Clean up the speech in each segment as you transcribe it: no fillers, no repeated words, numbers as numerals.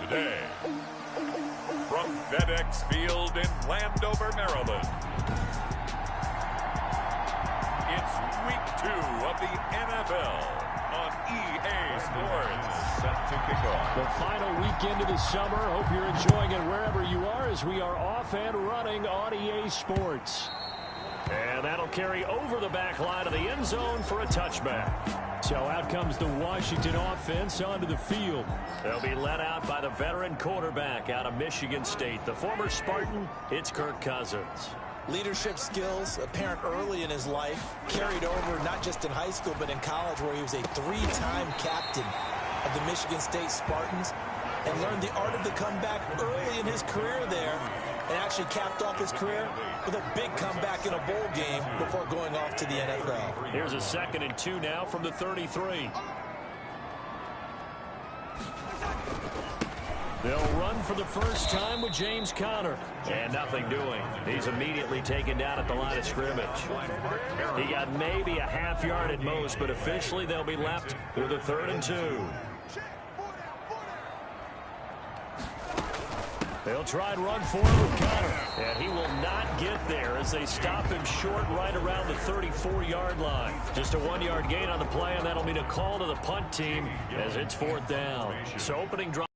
today, from FedEx Field in Landover, Maryland, it's Week 2 of the NFL on EA Sports. Set to kick off. The final weekend of the summer. Hope you're enjoying it wherever you are as we are off and running on EA Sports. And that'll carry over the back line of the end zone for a touchback. So out comes the Washington offense onto the field. They'll be led out by the veteran quarterback out of Michigan State. The former Spartan, it's Kirk Cousins. Leadership skills apparent early in his life, carried over not just in high school but in college, where he was a three-time captain of the Michigan State Spartans and learned the art of the comeback early in his career there, and actually capped off his career with a big comeback in a bowl game before going off to the NFL. Here's a 2nd and 2 now from the 33. They'll run for the first time with James Conner. And nothing doing. He's immediately taken down at the line of scrimmage. He got maybe a half yard at most, but officially they'll be left with a 3rd and 2. They'll try and run for him with Conner. And he will not get there as they stop him short right around the 34-yard line. Just a 1-yard gain on the play, and that'll mean a call to the punt team as it's 4th down. So opening drive.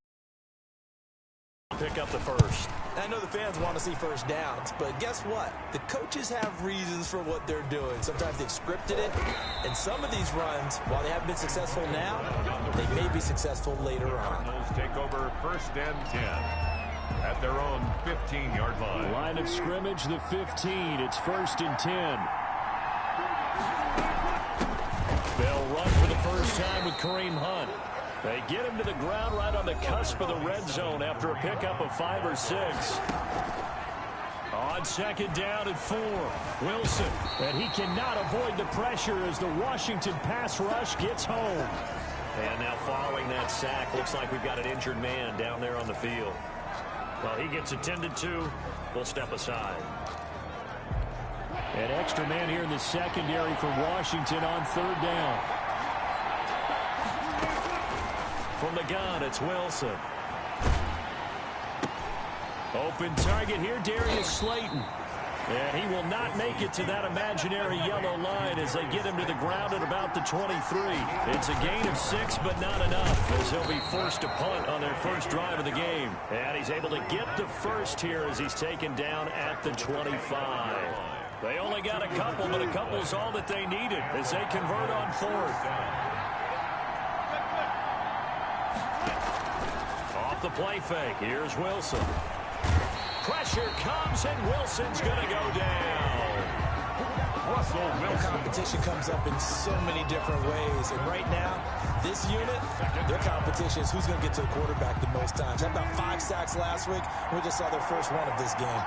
Pick up the first. I know the fans want to see first downs, but guess what? The coaches have reasons for what they're doing. Sometimes they've scripted it, and some of these runs, while they haven't been successful now, they may be successful later on. Take over 1st and 10 at their own 15-yard line. Line of scrimmage, the 15. It's 1st and 10. They'll run for the first time with Kareem Hunt. They get him to the ground right on the cusp of the red zone after a pickup of 5 or 6. On 2nd down and 4, Wilson. And he cannot avoid the pressure as the Washington pass rush gets home. And now following that sack, looks like we've got an injured man down there on the field. Well, he gets attended to. We'll step aside. An extra man here in the secondary for Washington on 3rd down. From the gun, it's Wilson. Open target here, Darius Slayton. And he will not make it to that imaginary yellow line as they get him to the ground at about the 23. It's a gain of 6, but not enough, as he'll be forced to punt on their first drive of the game. And he's able to get the first here as he's taken down at the 25. They only got a couple, but a couple's all that they needed as they convert on 4th. Off the play fake, here's Wilson. Pressure comes, and Wilson's going to go down. Russell Wilson. Competition comes up in so many different ways, and right now, this unit, their competition is who's going to get to the quarterback the most times. Had about 5 sacks last week. We just saw their first one of this game.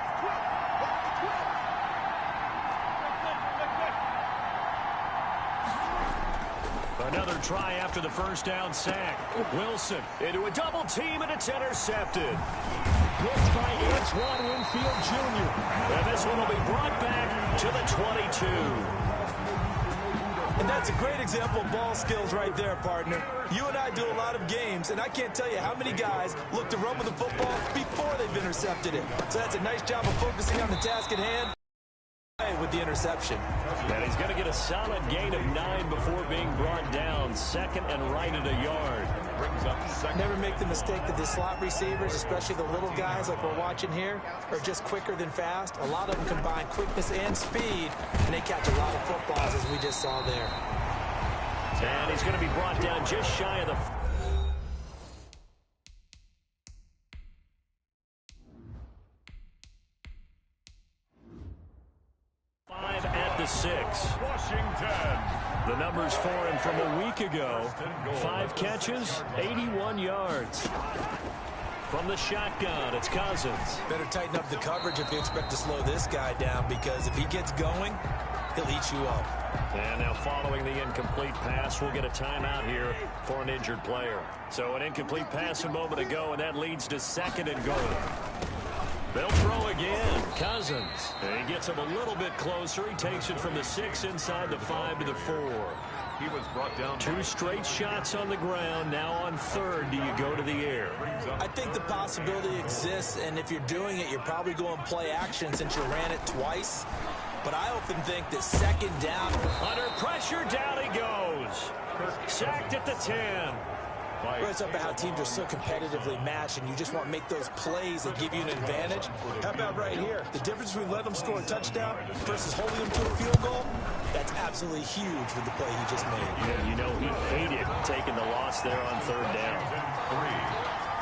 Another try after the first down sack. Wilson into a double team, and it's intercepted. Blitzed by Antoine Winfield Jr. And this one will be brought back to the 22. And that's a great example of ball skills right there, partner. You and I do a lot of games, and I can't tell you how many guys look to run with the football before they've intercepted it. So that's a nice job of focusing on the task at hand with the interception. And he's going to get a solid gain of 9 before being brought down. 2nd and right at a yard. Brings up 2nd. Never make the mistake that the slot receivers, especially the little guys like we're watching here, are just quicker than fast. A lot of them combine quickness and speed, and they catch a lot of footballs, as we just saw there. And he's going to be brought down just shy of the... at the 6. Washington. The numbers for him from a week ago. 5 catches, 81 yards. From the shotgun, it's Cousins. Better tighten up the coverage if you expect to slow this guy down, because if he gets going, he'll eat you up. And now following the incomplete pass, we'll get a timeout here for an injured player. So an incomplete pass a moment ago, and that leads to 2nd and goal. They'll throw again. Cousins. And he gets him a little bit closer. He takes it from the 6 inside the 5 to the 4. He was brought down. 2 straight shots on the ground. Now on third, do you go to the air? I think the possibility exists, and if you're doing it, you're probably going play action since you ran it twice. But I often think that second down. Under pressure, down he goes. Sacked at the 10. It's up about how teams are so competitively matched, and you just want to make those plays that give you an advantage. How about right here? The difference between letting them score a touchdown versus holding them to a field goal, that's absolutely huge with the play he just made. Yeah, you know, he hated taking the loss there on third down.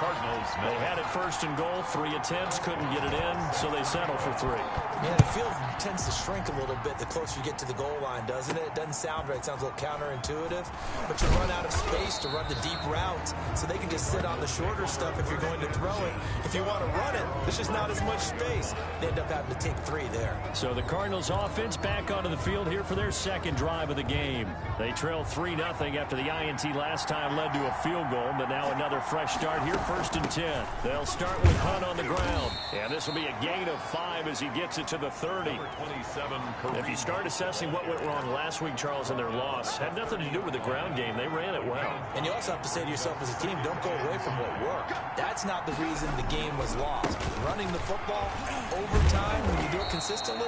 Cardinals. They had it first and goal. 3 attempts, couldn't get it in, so they settle for 3. Yeah, the field tends to shrink a little bit the closer you get to the goal line, doesn't it? It doesn't sound right. It sounds a little counterintuitive. But you run out of space to run the deep routes, so they can just sit on the shorter stuff if you're going to throw it. If you want to run it, there's just not as much space. They end up having to take 3 there. So the Cardinals offense back onto the field here for their second drive of the game. They trail 3-0 after the INT last time led to a field goal, but now another fresh start here, 1st and 10. They'll start with Hunt on the ground. And this will be a gain of 5 as he gets it to the 30. If you start assessing what went wrong last week, Charles, in their loss, had nothing to do with the ground game. They ran it well. And you also have to say to yourself as a team, don't go away from what worked. That's not the reason the game was lost. Running the football overtime, when you do it consistently,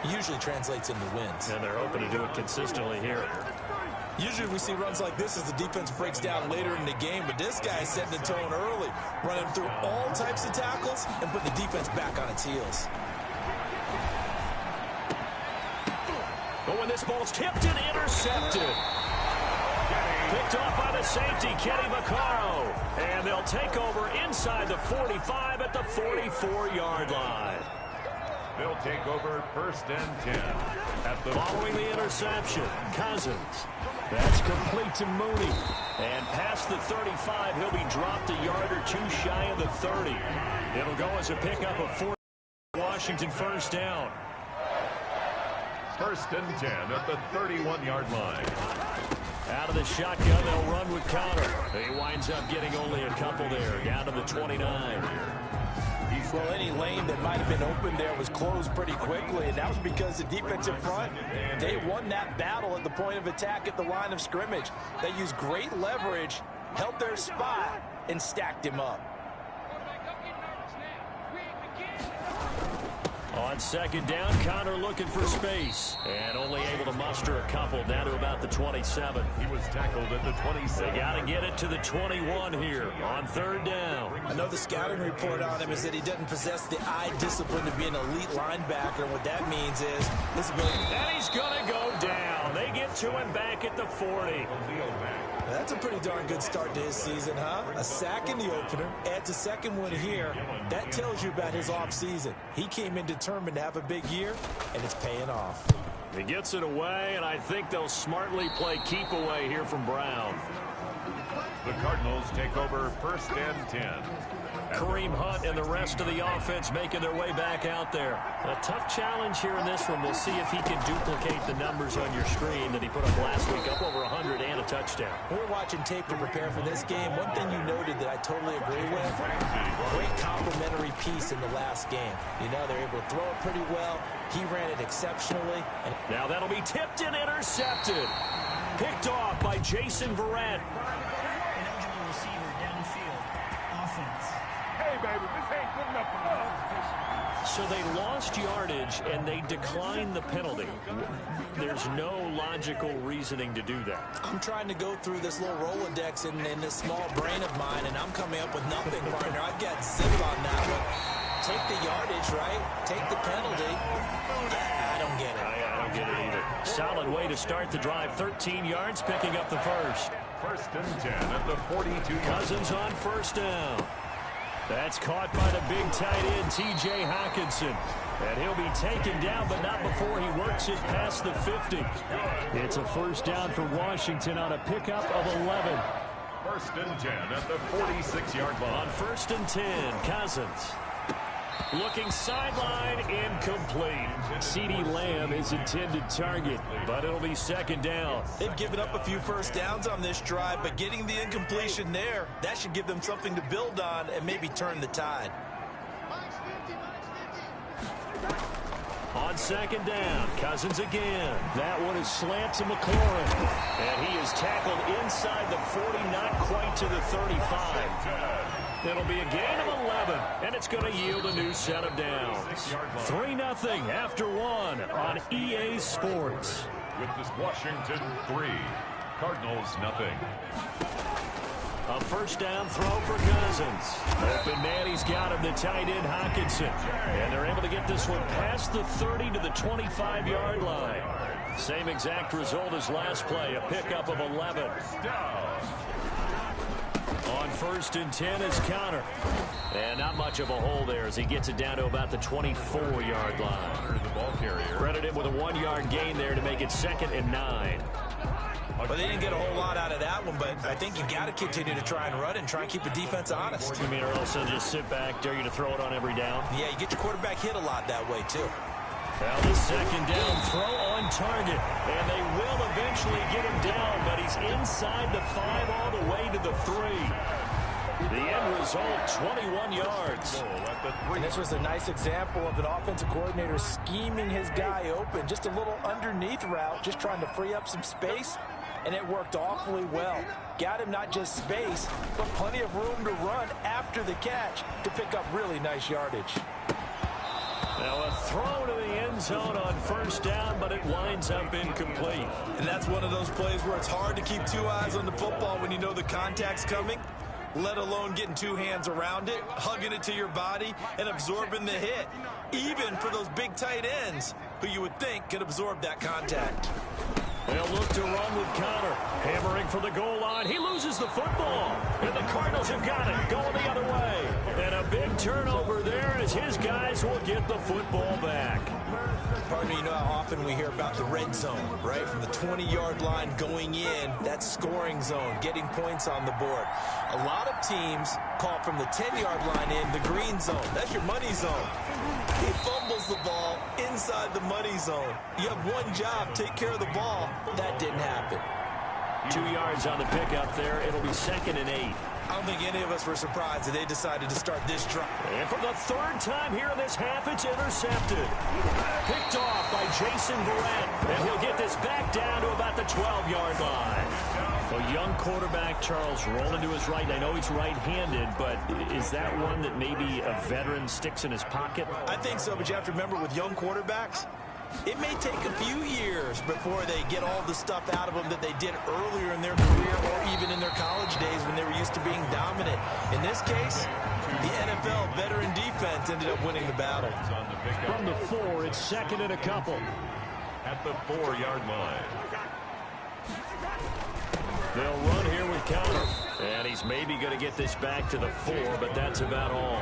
usually translates into wins. And they're hoping to do it consistently here. Usually we see runs like this as the defense breaks down later in the game, but this guy is setting the tone early, running through all types of tackles and putting the defense back on its heels. But when this ball's tipped and intercepted. Picked off by the safety, Kenny Vaccaro. And they'll take over inside the 45 at the 44-yard line. They'll take over 1st and 10. Following the interception, Cousins. That's complete to Mooney. And past the 35, he'll be dropped a yard or 2 shy of the 30. It'll go as a pickup of 4. Washington 1st down. 1st and 10 at the 31-yard line. Out of the shotgun, they'll run with Connor. He winds up getting only a couple there, down to the 29. Well, any lane that might have been open there was closed pretty quickly, and that was because the defensive front, they won that battle at the point of attack at the line of scrimmage. They used great leverage, held their spot, and stacked him up. On 2nd down, Connor looking for space. And only able to muster a couple down to about the 27. He was tackled at the 27. They got to get it to the 21 here on 3rd down. I know the scouting report on him is that he doesn't possess the eye discipline to be an elite linebacker. And what that means is this ability. And he's going to go down. They get to him back at the 40. That's a pretty darn good start to his season, huh? A sack in the opener, adds a second one here. That tells you about his offseason. He came in determined to have a big year, and it's paying off. He gets it away, and I think they'll smartly play keep away here from Brown. The Cardinals take over 1st and 10. Kareem Hunt and the rest of the offense making their way back out there. A tough challenge here in this one. We'll see if he can duplicate the numbers on your screen that he put up last week, up over 100 and a touchdown. We're watching tape to prepare for this game. One thing you noted that I totally agree with, great complimentary piece in the last game. You know, they're able to throw it pretty well. He ran it exceptionally. And now that'll be tipped and intercepted. Picked off by Jason Verrett. So they lost yardage, and they declined the penalty. There's no logical reasoning to do that. I'm trying to go through this little Rolodex in this small brain of mine, and I'm coming up with nothing, partner. I've got zip on that one. Take the yardage, right? Take the penalty. I don't get it. I don't get it either. Solid way to start the drive. 13 yards, picking up the first. 1st and 10 at the 42. Cousins on 1st down. That's caught by the big tight end, T.J. Hawkinson. And he'll be taken down, but not before he works it past the 50. It's a 1st down for Washington on a pickup of 11. 1st and 10 at the 46-yard line. On 1st and 10, Cousins. Looking sideline, incomplete. CeeDee Lamb is intended target, but it'll be 2nd down. They've given up a few 1st downs on this drive, but getting the incompletion there, that should give them something to build on and maybe turn the tide. On second down, Cousins again. That one is slant to McLaurin. And he is tackled inside the 40, not quite to the 35. It'll be a gain of 11, and it's going to yield a new set of downs. 3-0 after one on EA Sports. With this Washington 3, Cardinals nothing. A first down throw for Cousins. Open man, he's got him, the tight end Hockenson. And they're able to get this one past the 30 to the 25-yard line. Same exact result as last play, a pickup of 11. On first and 10 is Connor. And not much of a hole there as he gets it down to about the 24-yard line. Credit him with a 1-yard gain there to make it 2nd and 9. Well, they didn't get a whole lot out of that one, but I think you've got to continue to try and run and try and keep the defense honest. You mean, or else they'll just sit back, dare you to throw it on every down? Yeah, you get your quarterback hit a lot that way, too. Well, the second down throw on target, and they will eventually get him down, but he's inside the 5 all the way to the 3. The end result, 21 yards. And this was a nice example of an offensive coordinator scheming his guy open. Just a little underneath route, just trying to free up some space, and it worked awfully well. Got him not just space, but plenty of room to run after the catch to pick up really nice yardage. Now a throw to the end zone on first down, but it winds up incomplete. And that's one of those plays where it's hard to keep 2 eyes on the football when you know the contact's coming, let alone getting 2 hands around it, hugging it to your body, and absorbing the hit, even for those big tight ends who you would think could absorb that contact. They'll look to run with Connor, hammering for the goal line. He loses the football, and the Cardinals have got it, going the other way. And a big turnover there as his guys will get the football back. Partner, you know how often we hear about the red zone, right? From the 20-yard line going in, that's scoring zone, getting points on the board. A lot of teams call from the 10-yard line in the green zone. That's your money zone. He fumbles the ball inside the money zone. You have one job, take care of the ball. That didn't happen. 2 yards on the pickup there. It'll be 2nd and 8. I don't think any of us were surprised that they decided to start this drive. And for the 3rd time here in this half, it's intercepted. Picked off by Jason Verrett. And he'll get this back down to about the 12-yard line. A young quarterback, Charles, rolling to his right. I know he's right-handed, but is that one that maybe a veteran sticks in his pocket? I think so, but you have to remember with young quarterbacks, it may take a few years before they get all the stuff out of them that they did earlier in their career or even in their college days when they were used to being dominant. In this case, the NFL veteran defense ended up winning the battle. From the 4, it's 2nd and a couple. At the 4-yard line. They'll run here with Connor. And he's maybe going to get this back to the 4, but that's about all.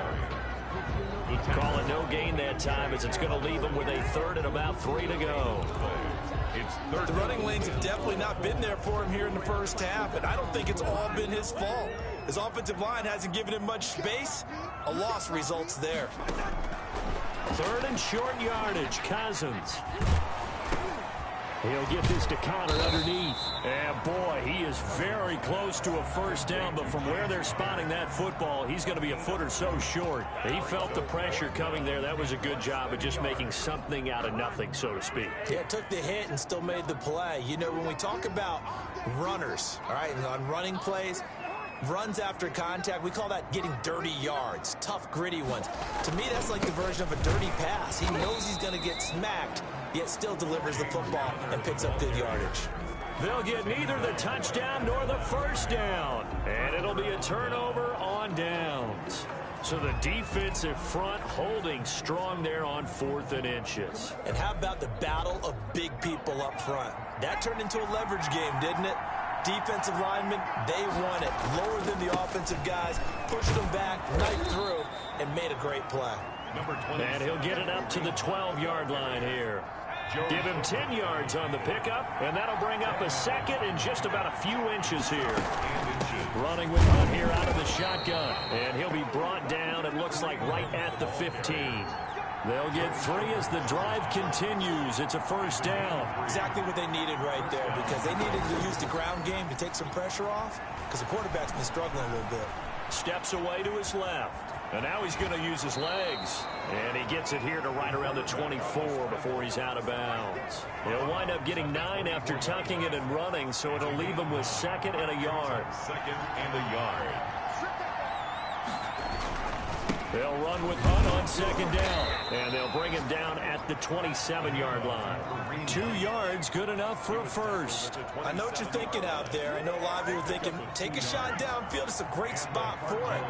Call it no gain that time as it's going to leave him with a 3rd and about 3 to go. The running lanes have definitely not been there for him here in the first half, and I don't think it's all been his fault. His offensive line hasn't given him much space. A loss results there. 3rd and short yardage, Cousins. He'll get this to Connor underneath. And boy, he is very close to a first down, but from where they're spotting that football, he's going to be a foot or so short. He felt the pressure coming there. That was a good job of just making something out of nothing, so to speak. Yeah, took the hit and still made the play. You know, when we talk about runners, all right, and on running plays, runs after contact, we call that getting dirty yards, tough, gritty ones. To me, that's like the version of a dirty pass. He knows he's going to get smacked, yet still delivers the football and picks up good yardage. They'll get neither the touchdown nor the first down, and it'll be a turnover on downs. So the defensive front holding strong there on 4th and inches. And how about the battle of big people up front? That turned into a leverage game, didn't it? Defensive linemen, they won it. Lower than the offensive guys, pushed them back, knifed through, and made a great play. And he'll get it up to the 12-yard line here. Give him 10 yards on the pickup, and that'll bring up a 2nd and just about a few inches here. Running with Hunt here out of the shotgun, and he'll be brought down, it looks like, right at the 15. They'll get 3 as the drive continues. It's a first down. Exactly what they needed right there, because they needed to use the ground game to take some pressure off, because the quarterback's been struggling a little bit. steps away to his left. And now he's going to use his legs. And he gets it here to right around the 24 before he's out of bounds. He'll wind up getting 9 after tucking it and running, so it'll leave him with 2nd and a yard. 2nd and a yard. They'll run with Hunt on 2nd down. And they'll bring him down at the 27-yard line. 2 yards, good enough for a first. I know what you're thinking out there. I know a lot of you are thinking, take a shot downfield. It's a great spot for it.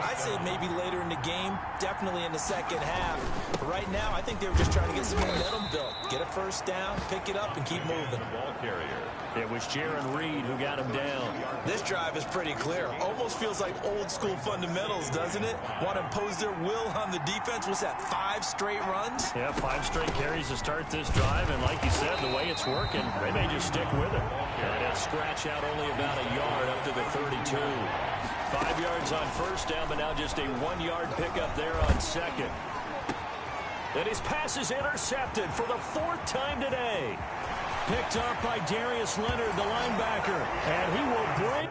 I'd say maybe later in the game, definitely in the second half. But right now, I think they were just trying to get some momentum built. Get a first down, pick it up, and keep moving. Ball carrier. It was Jaron Reed who got him down. This drive is pretty clear. Almost feels like old school fundamentals, doesn't it? Want to impose their will on the defense. What's that, 5 straight runs? Yeah, 5 straight carries to start this drive. And like you said, the way it's working, they may just stick with it. And it'll scratch out only about a yard up to the 32. 5 yards on first down, but now just a 1-yard pickup there on 2nd. And his pass is intercepted for the 4th time today. Picked up by Darius Leonard, the linebacker. And he will break.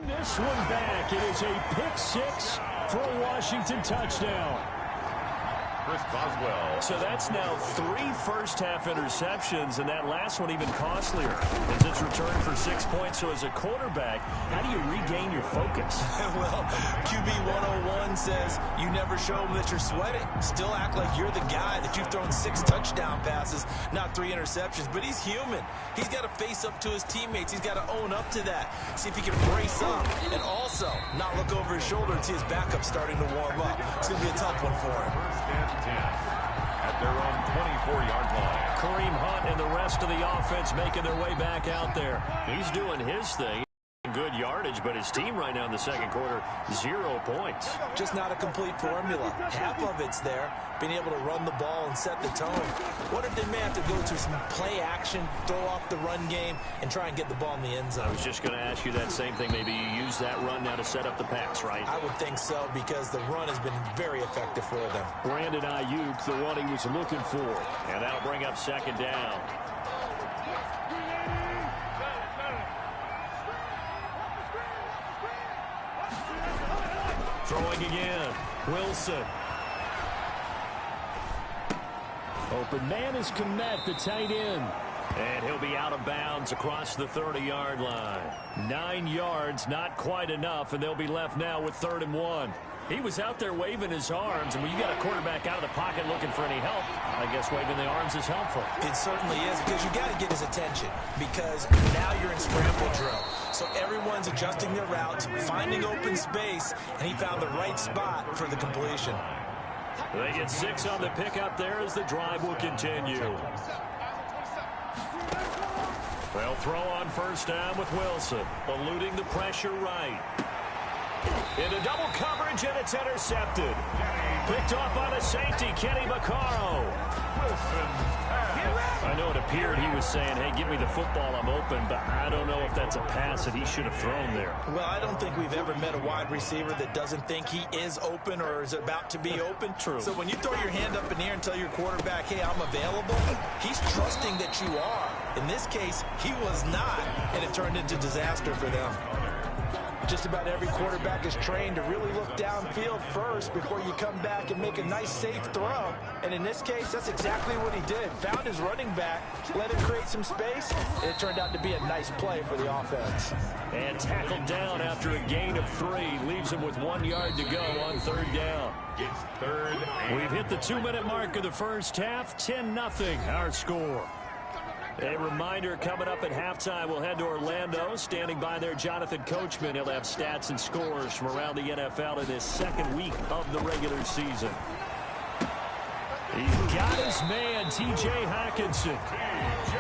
This one back. It is a pick 6 for a Washington touchdown. Chris Boswell. So that's now 3 first-half interceptions, and that last one even costlier as it's returned for 6 points. So as a quarterback, how do you regain your focus? Well, QB 101 says you never show them that you're sweating. Still act like you're the guy, that you've thrown 6 touchdown passes, not 3 interceptions. But he's human. He's got to face up to his teammates. He's got to own up to that. See if he can brace up and also not look over his shoulder and see his backup starting to warm up. It's going to be a tough one for him. 1st and 10 at their own 24-yard line. Kareem Hunt and the rest of the offense making their way back out there. He's doing his thing. Good yardage, but his team right now in the second quarter, 0 points. Just not a complete formula. Half of it's there, being able to run the ball and set the tone. What if they may have to go to some play action, throw off the run game, and try and get the ball in the end zone? I was just going to ask you that same thing. Maybe you use that run now to set up the pass, right? I would think so, because the run has been very effective for them. Brandon Ayuk, the one he was looking for. And that'll bring up 2nd down. Throwing again. Wilson. Open man is Kmet, the tight end. And he'll be out of bounds across the 30-yard line. 9 yards, not quite enough, and they'll be left now with 3rd and 1. He was out there waving his arms, and when you got a quarterback out of the pocket looking for any help, I guess waving the arms is helpful. It certainly is, because you got to get his attention, because now you're in scramble drill. So everyone's adjusting their routes, finding open space, and he found the right spot for the completion. They get 6 on the pickup there as the drive will continue. They'll throw on 1st down with Wilson, eluding the pressure right. Into double coverage, and it's intercepted. Picked off by the safety, Kenny Vaccaro. I know it appeared he was saying, hey, give me the football, I'm open, but I don't know if that's a pass that he should have thrown there. Well, I don't think we've ever met a wide receiver that doesn't think he is open or is about to be open. True. So when you throw your hand up in the air and tell your quarterback, hey, I'm available, he's trusting that you are. In this case, he was not, and it turned into disaster for them. Just about every quarterback is trained to really look downfield first before you come back and make a nice, safe throw. And in this case, that's exactly what he did. Found his running back, let him create some space, and it turned out to be a nice play for the offense. And tackled down after a gain of 3. Leaves him with 1 yard to go on 3rd down. It's 3rd. We've hit the 2-minute mark of the first half. 10-0 our score. A reminder, coming up at halftime, we'll head to Orlando. Standing by there, Jonathan Coachman. He'll have stats and scores from around the NFL in this 2nd week of the regular season. He's got his man, T.J. Hockenson.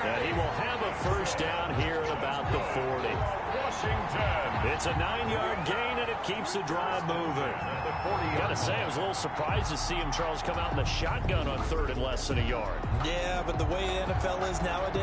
And he will have a 1st down here at about the 40. Washington. It's a 9-yard gain, and it keeps the drive moving. Gotta say, I was a little surprised to see him, Charles, come out in the shotgun on 3rd and less than a yard. Yeah, but the way the NFL is nowadays,